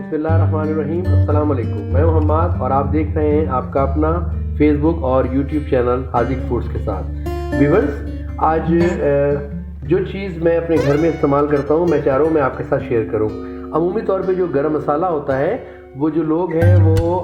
बिस्मिल्लाहिर्रहमानिर्रहीम। अस्सलाम वालेकुम। मैं मोहम्मद और आप देख रहे हैं आपका अपना फेसबुक और यूट्यूब चैनल हाजिक फूड्स के साथ। व्यूअर्स, आज जो चीज़ मैं अपने घर में इस्तेमाल करता हूँ मैं चाह रहा हूँ मैं आपके साथ शेयर करूँ। अमूमी तौर पे जो गरम मसाला होता है वो जो लोग हैं वो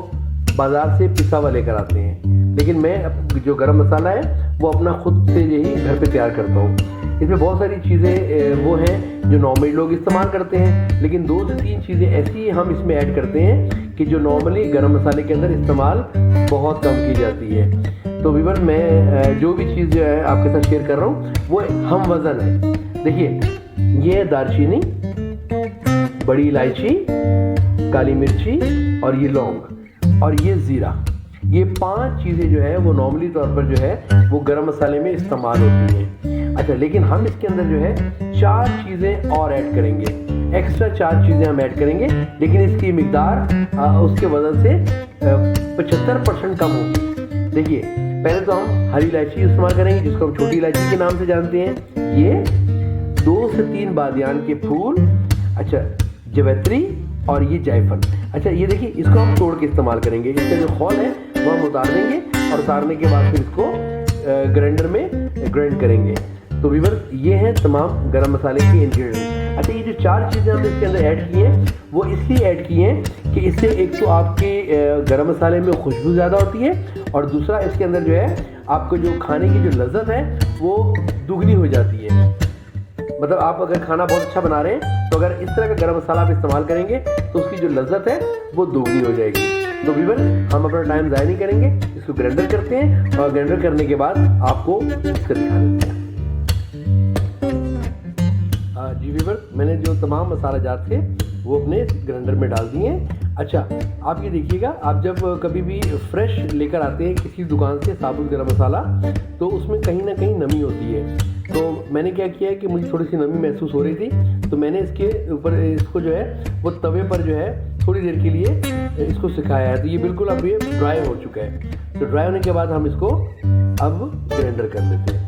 बाज़ार से पिसा हुआ लेकर आते हैं, लेकिन मैं जो गरम मसाला है वो अपना ख़ुद से यही घर पे तैयार करता हूँ। इसमें बहुत सारी चीज़ें वो हैं जो नॉर्मली लोग इस्तेमाल करते हैं, लेकिन 2 से 3 चीज़ें ऐसी हम इसमें ऐड करते हैं कि जो नॉर्मली गरम मसाले के अंदर इस्तेमाल बहुत कम की जाती है। तो व्यूअर, मैं जो भी चीज़ जो है आपके साथ शेयर कर रहा हूँ वो हम वज़न है। देखिए, ये दालचीनी, बड़ी इलायची, काली मिर्ची और ये लौंग और ये ज़ीरा, ये 5 चीज़ें जो है वो नॉर्मली तौर पर जो है वो गरम मसाले में इस्तेमाल होती हैं। अच्छा, लेकिन हम इसके अंदर जो है 4 चीज़ें और ऐड करेंगे, एक्स्ट्रा 4 चीज़ें हम ऐड करेंगे, लेकिन इसकी मिकदार उसके वजन से 75% कम होगी। देखिए, पहले तो हम हरी इलायची इस्तेमाल करेंगे जिसको हम छोटी इलायची के नाम से जानते हैं। ये 2 से 3 बादियान के फूल, अच्छा जवैत्री और ये जायफल। अच्छा, ये देखिए, इसको हम तोड़ के इस्तेमाल करेंगे। इसका जो खौल है वो हम उतार देंगे और उतारने के बाद फिर इसको ग्राइंडर में ग्राइंड करेंगे। तो व्यूअर, ये हैं तमाम गरम मसाले के इंग्रेडिएंट्स। अच्छा, ये जो 4 चीज़ें हमने इसके अंदर ऐड की हैं वो इसलिए ऐड की हैं कि इससे एक तो आपके गरम मसाले में खुशबू ज़्यादा होती है और दूसरा इसके अंदर जो है आपको जो खाने की जो लज्जत है वो दुगनी हो जाती है। मतलब आप अगर खाना बहुत अच्छा बना रहे हैं तो अगर इस तरह का गरम मसाला आप इस्तेमाल करेंगे तो उसकी जो लज्जत है वो दोगुनी हो जाएगी। तो व्यूअर, हम अपना टाइम ज़ाया नहीं करेंगे, इसको ग्राइंडर करते हैं और ग्राइंडर करने के बाद आपको इसका दिखा देते हैं। जी व्यूअर, मैंने जो तमाम मसाला जात थे वो अपने ग्राइंडर में डाल दिए हैं। अच्छा, आप ये देखिएगा, आप जब कभी भी फ्रेश लेकर आते हैं किसी दुकान से साबुत गरम मसाला तो उसमें कहीं ना कहीं नमी होती है। तो मैंने क्या किया है कि मुझे थोड़ी सी नमी महसूस हो रही थी, तो मैंने इसके ऊपर इसको जो है वो तवे पर जो है थोड़ी देर के लिए इसको सिखाया है। तो ये बिल्कुल अब ये ड्राई हो चुका है। तो ड्राई होने के बाद हम इसको अब ग्राइंडर कर लेते हैं।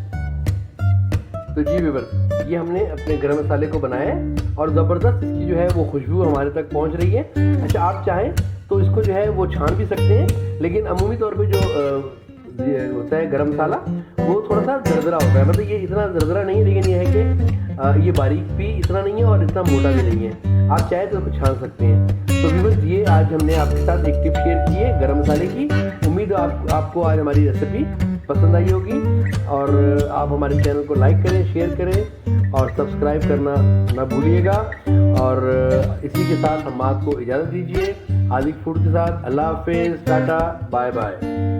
तो जी व्यूअर, ये हमने अपने गरम मसाले को बनाया है और ज़बरदस्त इसकी जो है वो खुशबू हमारे तक पहुंच रही है। अच्छा, आप चाहें तो इसको जो है वो छान भी सकते हैं, लेकिन अमूमी तौर पे जो होता है गरम मसाला वो थोड़ा सा दरदरा होता है। मतलब ये इतना दरदरा नहीं है, लेकिन ये है कि ये बारीक भी इतना नहीं है और इतना मोटा भी नहीं है। आप चाहें तो छान सकते हैं। तो व्यूअर्स, ये आज हमने आपके साथ एक टिप शेयर की है गरम मसाले की। उम्मीद है आपको आज हमारी रेसिपी पसंद आई होगी और आप हमारे चैनल को लाइक करें, शेयर करें और सब्सक्राइब करना ना भूलिएगा। और इसी के साथ हम आपको इजाज़त दीजिए हाजिक फूड के साथ। अल्लाह हाफिज़, टाटा, बाय बाय।